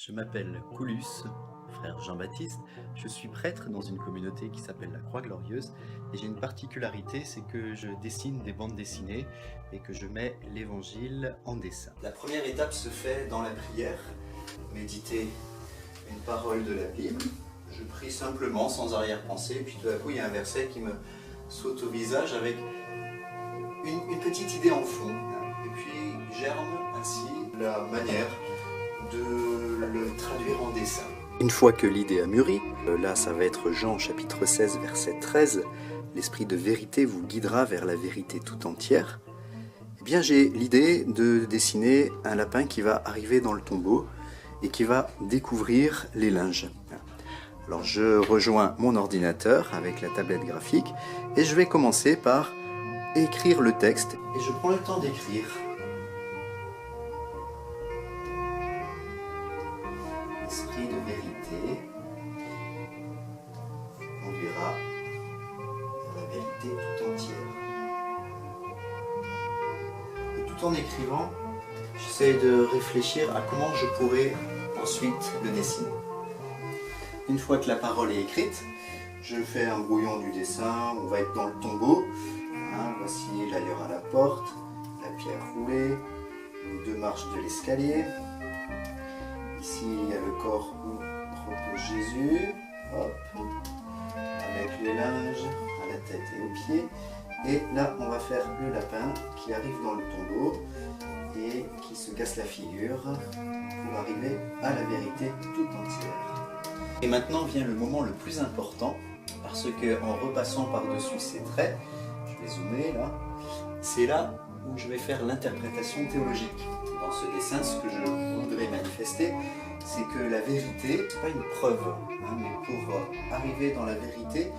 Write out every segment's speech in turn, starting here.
Je m'appelle Coulus, frère Jean-Baptiste. Je suis prêtre dans une communauté qui s'appelle la Croix-Glorieuse et j'ai une particularité, c'est que je dessine des bandes dessinées et que je mets l'évangile en dessin. La première étape se fait dans la prière, méditer une parole de la Bible. Je prie simplement, sans arrière-pensée, et puis tout à coup il y a un verset qui me saute au visage avec une petite idée en fond. Et puis germe ainsi la manière de le traduire en dessin. Une fois que l'idée a mûri, là ça va être Jean chapitre 16 verset 13, l'esprit de vérité vous guidera vers la vérité tout entière. Eh bien j'ai l'idée de dessiner un lapin qui va arriver dans le tombeau et qui va découvrir les linges. Alors je rejoins mon ordinateur avec la tablette graphique et je vais commencer par écrire le texte. Et je prends le temps d'écrire. L'esprit de vérité conduira à la vérité tout entière. Et tout en écrivant, j'essaie de réfléchir à comment je pourrais ensuite le dessiner. Une fois que la parole est écrite, je fais un brouillon du dessin, on va être dans le tombeau. Voici l'ailleurs à la porte, la pierre roulée, les deux marches de l'escalier. Ici, il y a le corps où repose Jésus, hop, avec les linges à la tête et aux pieds. Et là, on va faire le lapin qui arrive dans le tombeau et qui se casse la figure pour arriver à la vérité tout entière. Et maintenant vient le moment le plus important, parce que en repassant par-dessus ces traits, je vais zoomer là, c'est là où je vais faire l'interprétation théologique. Dans ce dessin, ce que je voudrais manifester, c'est que la vérité, ce n'est pas une preuve, mais pour arriver dans la vérité,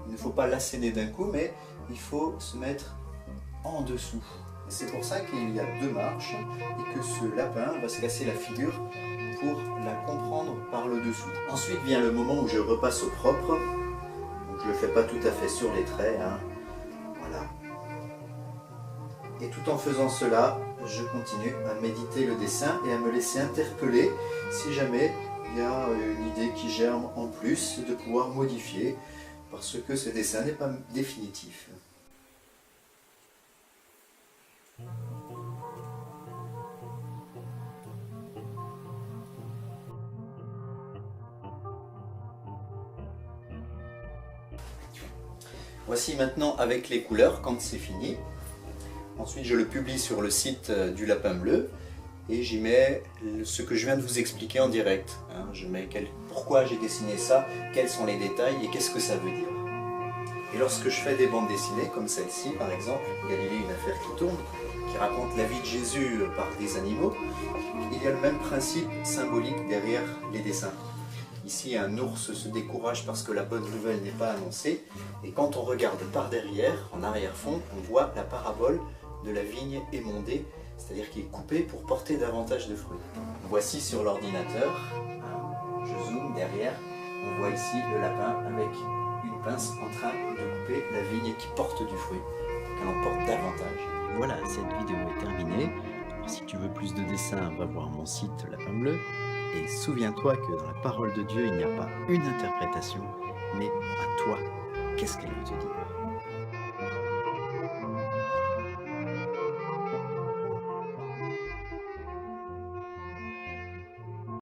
il ne faut pas l'asséner d'un coup, mais il faut se mettre en dessous. Et c'est pour ça qu'il y a deux marches et que ce lapin va se casser la figure pour la comprendre par le dessous. Ensuite vient le moment où je repasse au propre. Donc je ne le fais pas tout à fait sur les traits. Voilà. Et tout en faisant cela, je continue à méditer le dessin et à me laisser interpeller si jamais il y a une idée qui germe en plus, de pouvoir modifier, parce que ce dessin n'est pas définitif. Voici maintenant avec les couleurs quand c'est fini. Ensuite je le publie sur le site du Lapin Bleu et j'y mets ce que je viens de vous expliquer en direct. Je mets pourquoi j'ai dessiné ça, quels sont les détails et qu'est-ce que ça veut dire. Et lorsque je fais des bandes dessinées comme celle-ci par exemple, Galilée, une affaire qui tourne, qui raconte la vie de Jésus par des animaux, il y a le même principe symbolique derrière les dessins. Ici, un ours se décourage parce que la bonne nouvelle n'est pas annoncée. Et quand on regarde par derrière, en arrière-fond, on voit la parabole de la vigne émondée, c'est-à-dire qui est coupée pour porter davantage de fruits. Voici sur l'ordinateur, je zoome derrière, on voit ici le lapin avec une pince en train de couper la vigne qui porte du fruit, pour qu'elle en porte davantage. Voilà, cette vidéo est terminée. Alors, si tu veux plus de dessins, va voir mon site Lapin Bleu. Et souviens-toi que dans la parole de Dieu, il n'y a pas une interprétation, mais à toi, qu'est-ce qu'elle veut te dire?